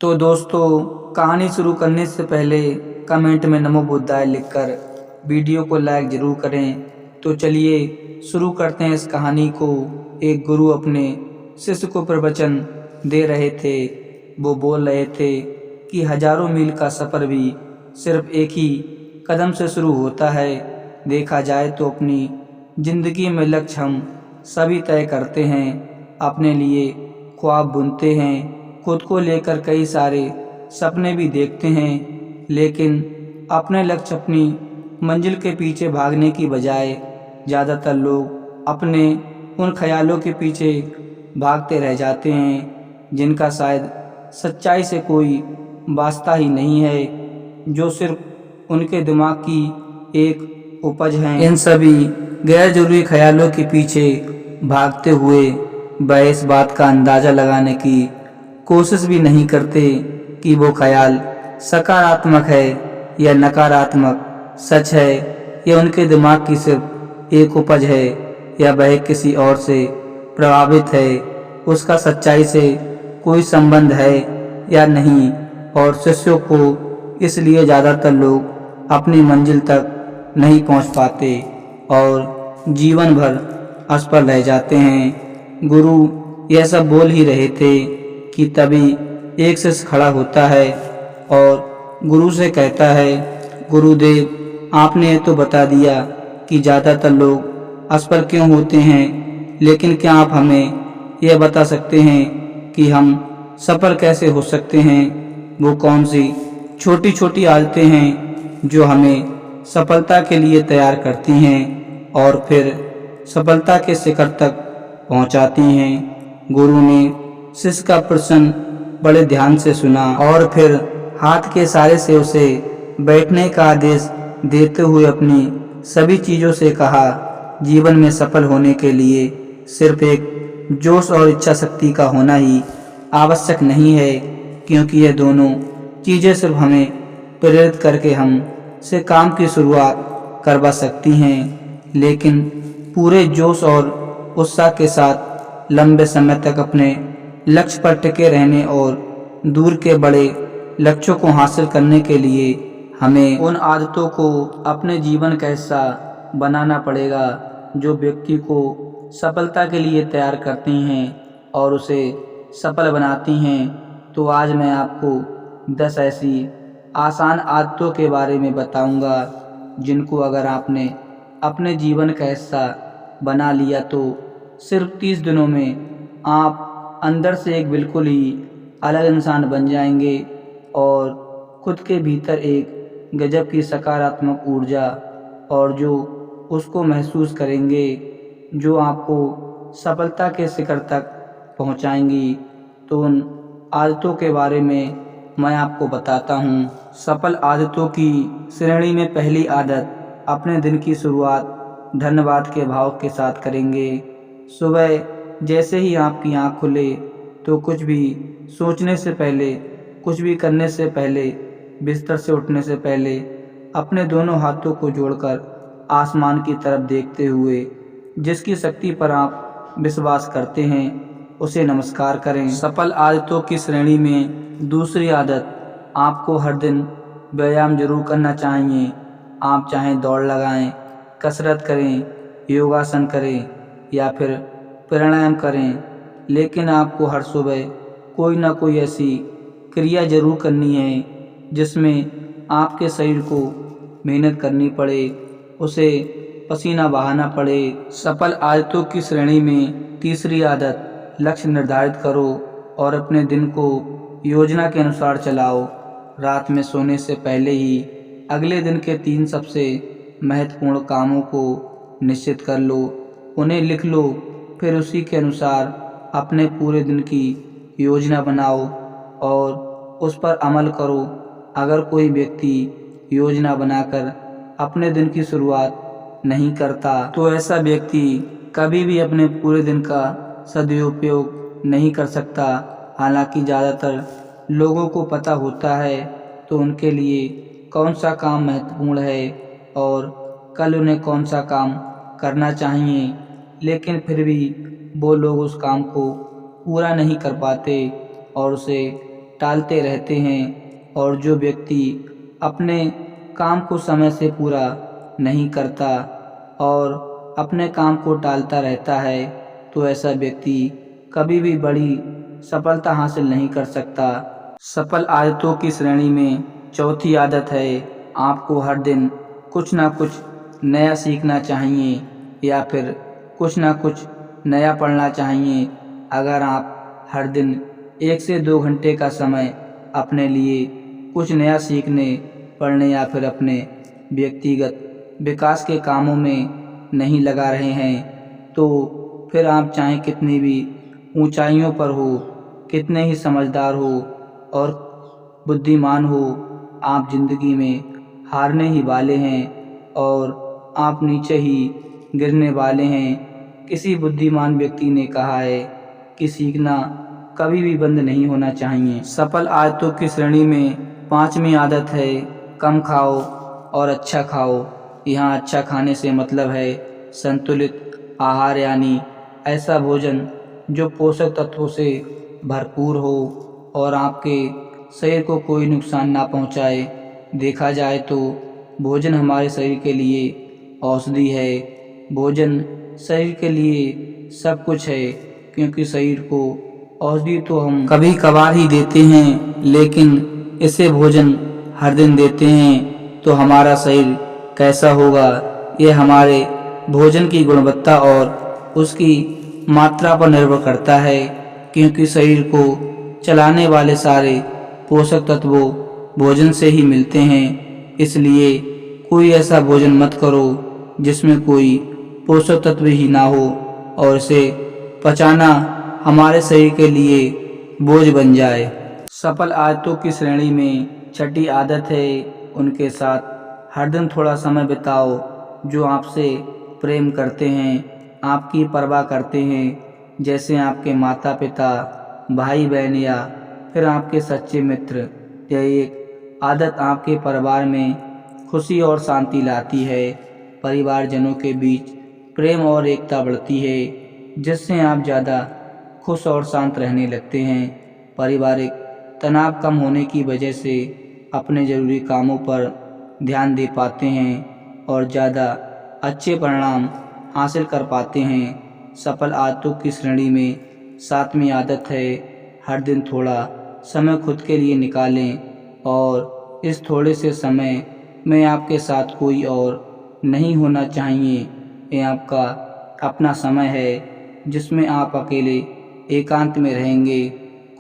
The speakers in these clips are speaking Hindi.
तो दोस्तों, कहानी शुरू करने से पहले कमेंट में नमो बुद्धाय लिखकर वीडियो को लाइक ज़रूर करें। तो चलिए शुरू करते हैं इस कहानी को। एक गुरु अपने शिष्य को प्रवचन दे रहे थे। वो बोल रहे थे कि हजारों मील का सफ़र भी सिर्फ एक ही कदम से शुरू होता है। देखा जाए तो अपनी ज़िंदगी में लक्ष्य हम सभी तय करते हैं, अपने लिए ख्वाब बुनते हैं, खुद को लेकर कई सारे सपने भी देखते हैं, लेकिन अपने लक्ष्य अपनी मंजिल के पीछे भागने की बजाय ज़्यादातर लोग अपने उन ख्यालों के पीछे भागते रह जाते हैं जिनका शायद सच्चाई से कोई वास्ता ही नहीं है, जो सिर्फ उनके दिमाग की एक उपज है। इन सभी गैर जरूरी ख्यालों के पीछे भागते हुए वह इस बात का अंदाज़ा लगाने की कोशिश भी नहीं करते कि वो ख्याल सकारात्मक है या नकारात्मक, सच है या उनके दिमाग की सिर्फ एक उपज है या वह किसी और से प्रभावित है, उसका सच्चाई से कोई संबंध है या नहीं। और शिष्यों को इसलिए ज़्यादातर लोग अपनी मंजिल तक नहीं पहुंच पाते और जीवन भर असफल रह जाते हैं। गुरु यह सब बोल ही रहे थे कि तभी एक शिष्य खड़ा होता है और गुरु से कहता है, गुरुदेव, आपने तो बता दिया कि ज़्यादातर लोग असफल क्यों होते हैं, लेकिन क्या आप हमें यह बता सकते हैं कि हम सफल कैसे हो सकते हैं? वो कौन सी छोटी छोटी आदतें हैं जो हमें सफलता के लिए तैयार करती हैं और फिर सफलता के शिखर तक पहुंचाती हैं? गुरु ने शिष्य का प्रश्न बड़े ध्यान से सुना और फिर हाथ के इशारे से उसे बैठने का आदेश देते हुए अपनी सभी चीज़ों से कहा, जीवन में सफल होने के लिए सिर्फ एक जोश और इच्छा शक्ति का होना ही आवश्यक नहीं है, क्योंकि यह दोनों चीज़ें सिर्फ हमें प्रेरित करके हम से काम की शुरुआत करवा सकती हैं, लेकिन पूरे जोश और उत्साह के साथ लंबे समय तक अपने लक्ष्य पर टिके रहने और दूर के बड़े लक्ष्यों को हासिल करने के लिए हमें उन आदतों को अपने जीवन का हिस्सा बनाना पड़ेगा जो व्यक्ति को सफलता के लिए तैयार करती हैं और उसे सफल बनाती हैं। तो आज मैं आपको 10 ऐसी आसान आदतों के बारे में बताऊंगा जिनको अगर आपने अपने जीवन का हिस्सा बना लिया तो सिर्फ 30 दिनों में आप अंदर से एक बिल्कुल ही अलग इंसान बन जाएंगे और खुद के भीतर एक गजब की सकारात्मक ऊर्जा और जो उसको महसूस करेंगे जो आपको सफलता के शिखर तक पहुंचाएंगी। तो उन आदतों के बारे में मैं आपको बताता हूं। सफल आदतों की श्रेणी में पहली आदत, अपने दिन की शुरुआत धन्यवाद के भाव के साथ करेंगे। सुबह जैसे ही आपकी आँख खुले तो कुछ भी सोचने से पहले, कुछ भी करने से पहले, बिस्तर से उठने से पहले अपने दोनों हाथों को जोड़कर आसमान की तरफ देखते हुए जिसकी शक्ति पर आप विश्वास करते हैं उसे नमस्कार करें। सफल आदतों की श्रेणी में दूसरी आदत, आपको हर दिन व्यायाम जरूर करना चाहिए। आप चाहें दौड़ लगाएं, कसरत करें, योगासन करें या फिर प्राणायाम करें, लेकिन आपको हर सुबह कोई ना कोई ऐसी क्रिया जरूर करनी है जिसमें आपके शरीर को मेहनत करनी पड़े, उसे पसीना बहाना पड़े। सफल आदतों की श्रेणी में तीसरी आदत, लक्ष्य निर्धारित करो और अपने दिन को योजना के अनुसार चलाओ। रात में सोने से पहले ही अगले दिन के 3 सबसे महत्वपूर्ण कामों को निश्चित कर लो, उन्हें लिख लो, फिर उसी के अनुसार अपने पूरे दिन की योजना बनाओ और उस पर अमल करो। अगर कोई व्यक्ति योजना बनाकर अपने दिन की शुरुआत नहीं करता तो ऐसा व्यक्ति कभी भी अपने पूरे दिन का सदुपयोग नहीं कर सकता। हालांकि ज़्यादातर लोगों को पता होता है तो उनके लिए कौन सा काम महत्वपूर्ण है और कल उन्हें कौन सा काम करना चाहिए, लेकिन फिर भी वो लोग उस काम को पूरा नहीं कर पाते और उसे टालते रहते हैं और जो व्यक्ति अपने काम को समय से पूरा नहीं करता और अपने काम को टालता रहता है तो ऐसा व्यक्ति कभी भी बड़ी सफलता हासिल नहीं कर सकता। सफल आदतों की श्रेणी में चौथी आदत है, आपको हर दिन कुछ ना कुछ नया सीखना चाहिए या फिर कुछ ना कुछ नया पढ़ना चाहिए। अगर आप हर दिन 1 से 2 घंटे का समय अपने लिए कुछ नया सीखने, पढ़ने या फिर अपने व्यक्तिगत विकास के कामों में नहीं लगा रहे हैं तो फिर आप चाहे कितनी भी ऊंचाइयों पर हो, कितने ही समझदार हो और बुद्धिमान हो, आप जिंदगी में हारने ही वाले हैं और आप नीचे ही गिरने वाले हैं। किसी बुद्धिमान व्यक्ति ने कहा है कि सीखना कभी भी बंद नहीं होना चाहिए। सफल आदतों की श्रेणी में 5वीं आदत है, कम खाओ और अच्छा खाओ। यहाँ अच्छा खाने से मतलब है संतुलित आहार, यानी ऐसा भोजन जो पोषक तत्वों से भरपूर हो और आपके शरीर को कोई नुकसान ना पहुँचाए। देखा जाए तो भोजन हमारे शरीर के लिए औषधि है। भोजन शरीर के लिए सब कुछ है, क्योंकि शरीर को औषधि तो हम कभी कभार ही देते हैं, लेकिन इसे भोजन हर दिन देते हैं तो हमारा शरीर कैसा होगा, ये हमारे भोजन की गुणवत्ता और उसकी मात्रा पर निर्भर करता है। क्योंकि शरीर को चलाने वाले सारे पोषक तत्वों भोजन से ही मिलते हैं, इसलिए कोई ऐसा भोजन मत करो जिसमें कोई पोषक तत्व ही ना हो और इसे पचाना हमारे शरीर के लिए बोझ बन जाए। सफल आदतों की श्रेणी में छठी आदत है, उनके साथ हर दिन थोड़ा समय बिताओ। जो आपसे प्रेम करते हैं, आपकी परवाह करते हैं, जैसे आपके माता पिता, भाई बहन या फिर आपके सच्चे मित्र। यह एक आदत आपके परिवार में खुशी और शांति लाती है। परिवारजनों के बीच प्रेम और एकता बढ़ती है, जिससे आप ज़्यादा खुश और शांत रहने लगते हैं। पारिवारिक तनाव कम होने की वजह से अपने ज़रूरी कामों पर ध्यान दे पाते हैं और ज़्यादा अच्छे परिणाम हासिल कर पाते हैं। सफल आदतों की श्रेणी में 7वीं आदत है, हर दिन थोड़ा समय खुद के लिए निकालें और इस थोड़े से समय में आपके साथ कोई और नहीं होना चाहिए। ये आपका अपना समय है जिसमें आप अकेले एकांत में रहेंगे,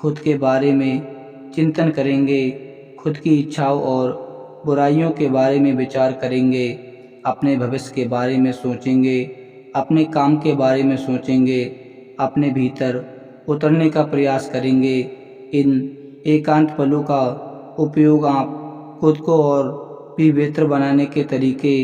खुद के बारे में चिंतन करेंगे, खुद की इच्छाओं और बुराइयों के बारे में विचार करेंगे, अपने भविष्य के बारे में सोचेंगे, अपने काम के बारे में सोचेंगे, अपने भीतर उतरने का प्रयास करेंगे। इन एकांत पलों का उपयोग आप खुद को और भी बेहतर बनाने के तरीके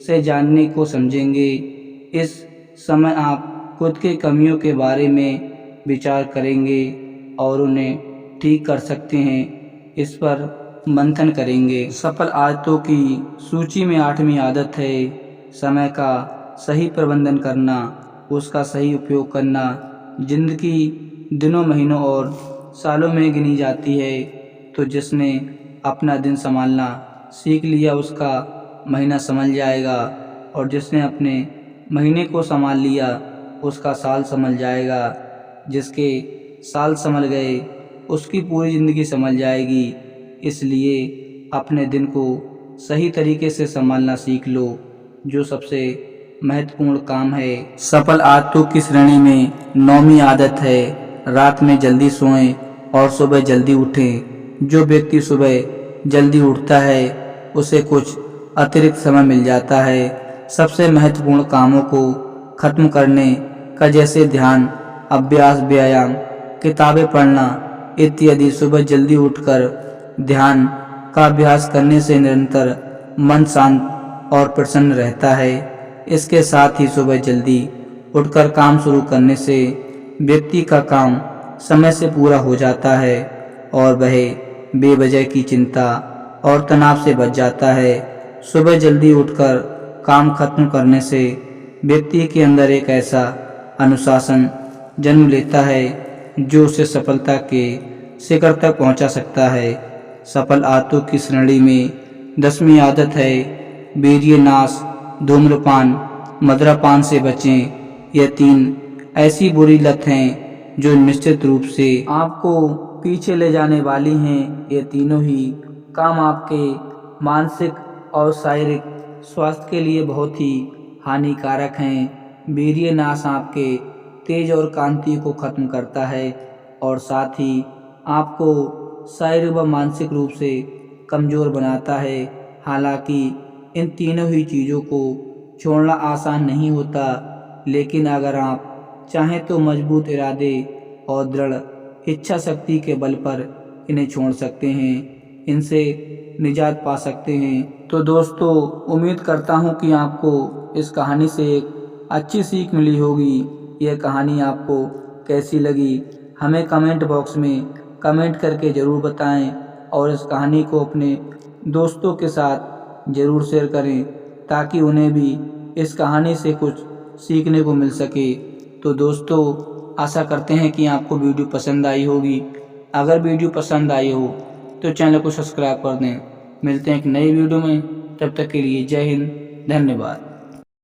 से जानने को समझेंगे। इस समय आप खुद के कमियों के बारे में विचार करेंगे और उन्हें ठीक कर सकते हैं, इस पर मंथन करेंगे। सफल आदतों की सूची में 8वीं आदत है, समय का सही प्रबंधन करना, उसका सही उपयोग करना। जिंदगी दिनों, महीनों और सालों में गिनी जाती है, तो जिसने अपना दिन संभालना सीख लिया उसका महीना संभल जाएगा और जिसने अपने महीने को संभाल लिया उसका साल संभल जाएगा। जिसके साल संभल गए उसकी पूरी ज़िंदगी संभल जाएगी। इसलिए अपने दिन को सही तरीके से संभालना सीख लो, जो सबसे महत्वपूर्ण काम है। सफल आदतों की श्रेणी में 9वीं आदत है, रात में जल्दी सोएं और सुबह जल्दी उठें। जो व्यक्ति सुबह जल्दी उठता है उसे कुछ अतिरिक्त समय मिल जाता है सबसे महत्वपूर्ण कामों को खत्म करने का, जैसे ध्यान, अभ्यास, व्यायाम, किताबें पढ़ना इत्यादि। सुबह जल्दी उठकर ध्यान का अभ्यास करने से निरंतर मन शांत और प्रसन्न रहता है। इसके साथ ही सुबह जल्दी उठकर काम शुरू करने से व्यक्ति का काम समय से पूरा हो जाता है और वह बेवजह की चिंता और तनाव से बच जाता है। सुबह जल्दी उठकर काम खत्म करने से व्यक्ति के अंदर एक ऐसा अनुशासन जन्म लेता है जो उसे सफलता के शिखर तक पहुंचा सकता है। सफल आदतों की श्रेणी में 10वीं आदत है वीर्य नाश, धूम्रपान, मदिरापान से बचें। यह 3 ऐसी बुरी लत हैं जो निश्चित रूप से आपको पीछे ले जाने वाली हैं। ये तीनों ही काम आपके मानसिक और शारीरिक स्वास्थ्य के लिए बहुत ही हानिकारक हैं। वीर्य नाश आपके तेज और कांति को खत्म करता है और साथ ही आपको शारीरिक व मानसिक रूप से कमज़ोर बनाता है। हालांकि इन तीनों ही चीज़ों को छोड़ना आसान नहीं होता, लेकिन अगर आप चाहें तो मजबूत इरादे और दृढ़ इच्छा शक्ति के बल पर इन्हें छोड़ सकते हैं, इनसे निजात पा सकते हैं। तो दोस्तों, उम्मीद करता हूँ कि आपको इस कहानी से एक अच्छी सीख मिली होगी। यह कहानी आपको कैसी लगी हमें कमेंट बॉक्स में कमेंट करके ज़रूर बताएं और इस कहानी को अपने दोस्तों के साथ ज़रूर शेयर करें ताकि उन्हें भी इस कहानी से कुछ सीखने को मिल सके। तो दोस्तों, आशा करते हैं कि आपको वीडियो पसंद आई होगी। अगर वीडियो पसंद आई हो तो चैनल को सब्सक्राइब कर दें। मिलते हैं एक नई वीडियो में, तब तक के लिए जय हिंद, धन्यवाद।